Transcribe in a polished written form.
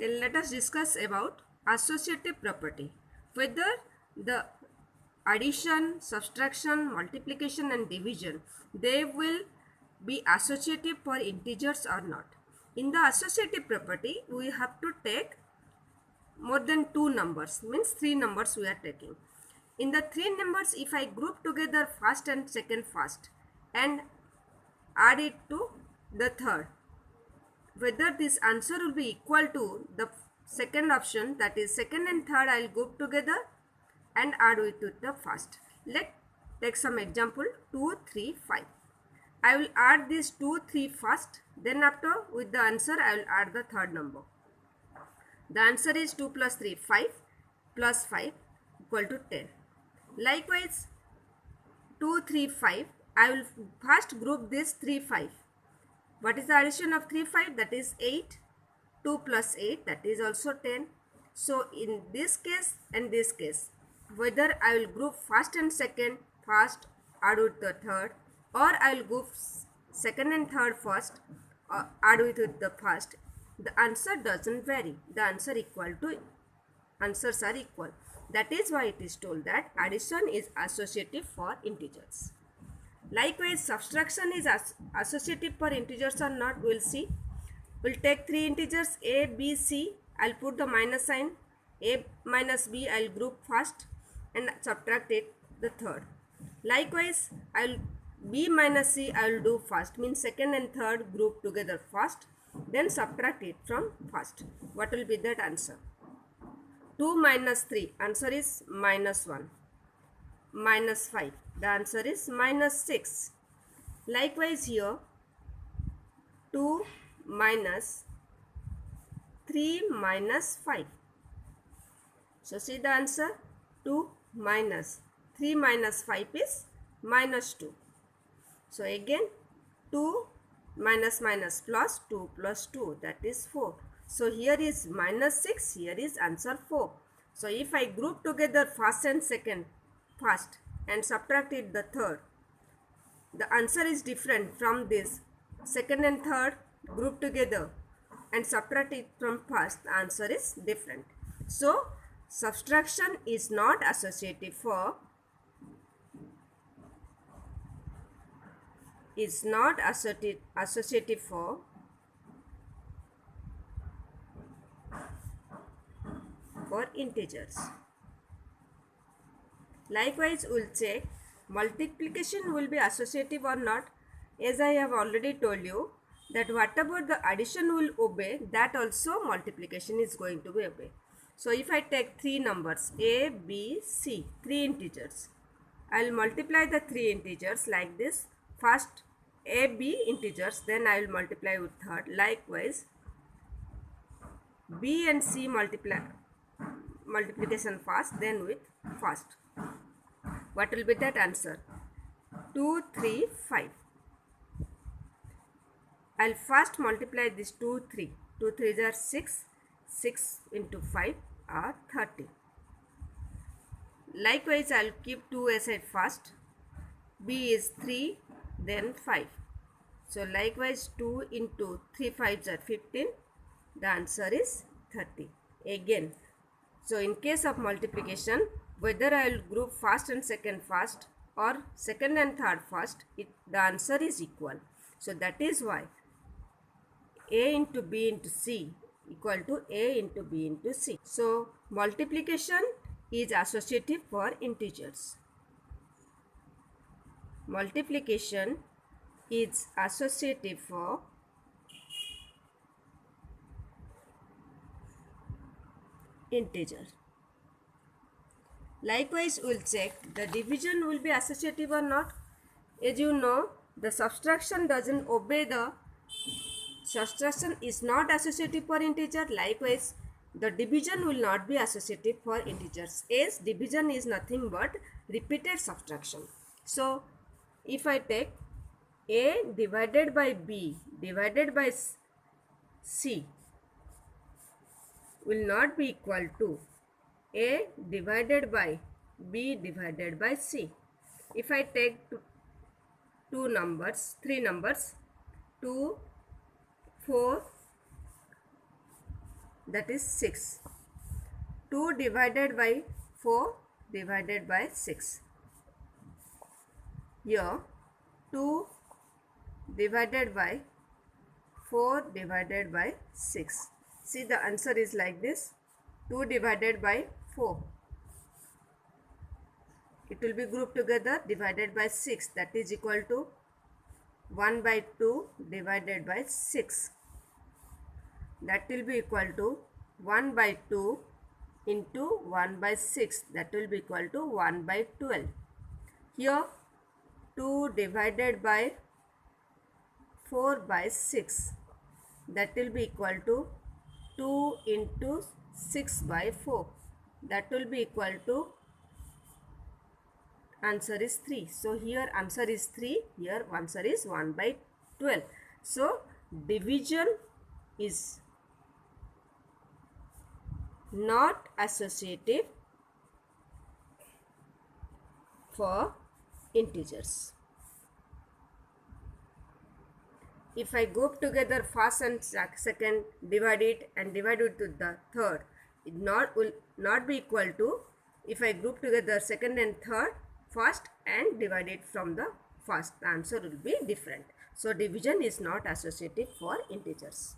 let us discuss about associative property. Whether the addition, subtraction, multiplication and division, they will be associative for integers or not. In the associative property, we have to take more than two numbers, means three numbers we are taking. In the three numbers, if I group together first and second first and add it to the third, whether this answer will be equal to the second option, that is second and third I will group together and add it to the first. Let's take some example. 2, 3, 5. I will add this 2, 3 first, then after with the answer I will add the third number. The answer is 2 plus 3, 5 plus 5 equal to 10. Likewise 2, 3, 5. I will first group this 3, 5. What is the addition of 3, 5? That is 8. 2 plus 8, that is also 10. So in this case and this case, whether I will group first and second first, add with the third, or I will group second and third first, add with the first, the answer doesn't vary. The answers are equal. That is why it is told that addition is associative for integers. Likewise, subtraction is associative for integers or not, we will see. We will take three integers a, b, c. I will put the minus sign. A minus b I will group first and subtract it the third. Likewise, I will b minus c I will do first, means second and third group together first, then subtract it from first. What will be that answer? 2 minus 3, answer is minus 1. Minus 5, the answer is minus 6. Likewise here, 2 minus 3 minus 5. So see the answer, 2 minus 3 minus 5 is minus 2. So again 2 minus minus plus 2 plus 2, that is 4. So here is minus 6, here is answer 4. So if I group together first and second first and subtract it the third, the answer is different from this. Second and third group together and subtract it from first, the answer is different. So subtraction is not associative for integers. Likewise, we will check multiplication will be associative or not. As I have already told you that whatever the addition will obey, that also multiplication is going to be obey. So if I take three numbers a, b, c, three integers, I will multiply the three integers like this. First a, b integers, then I will multiply with third. Likewise b and c multiplication first, then with first. What will be that answer? 2, 3, 5. I will first multiply this 2, 3. 2 3s are 6. 6 into 5 are 30. Likewise, I will keep 2 aside first. B is 3, then 5. So likewise 2 into 3 5s are 15. The answer is 30. Again, so in case of multiplication, whether I will group first and second first or second and third first, the answer is equal. So that is why a into b into c equal to a into b into c. So multiplication is associative for integers. Multiplication is associative for integer. Likewise, we will check the division will be associative or not. As you know, the subtraction is not associative for integer. Likewise, the division will not be associative for integers, as division is nothing but repeated subtraction. So if I take a divided by b divided by c will not be equal to a divided by b divided by c. If I take three numbers 2, 4, that is 6. 2 divided by 4 divided by 6. Here 2 divided by 4 divided by 6. See, the answer is like this. 2 divided by 4. It will be grouped together, divided by 6, that is equal to 1 by 2 divided by 6. That will be equal to 1 by 2 into 1 by 6, that will be equal to 1 by 12. Here 2 divided by 4 by 6, that will be equal to 2 into 6 by 4, that will be equal to, answer is 3. So here answer is 3, here answer is 1 by 12. So division is not associative for integers. If I group together first and second, divide it and divide it to the third, it will not be equal to if I group together second and third, first and divide it from the first, the answer will be different. So division is not associative for integers.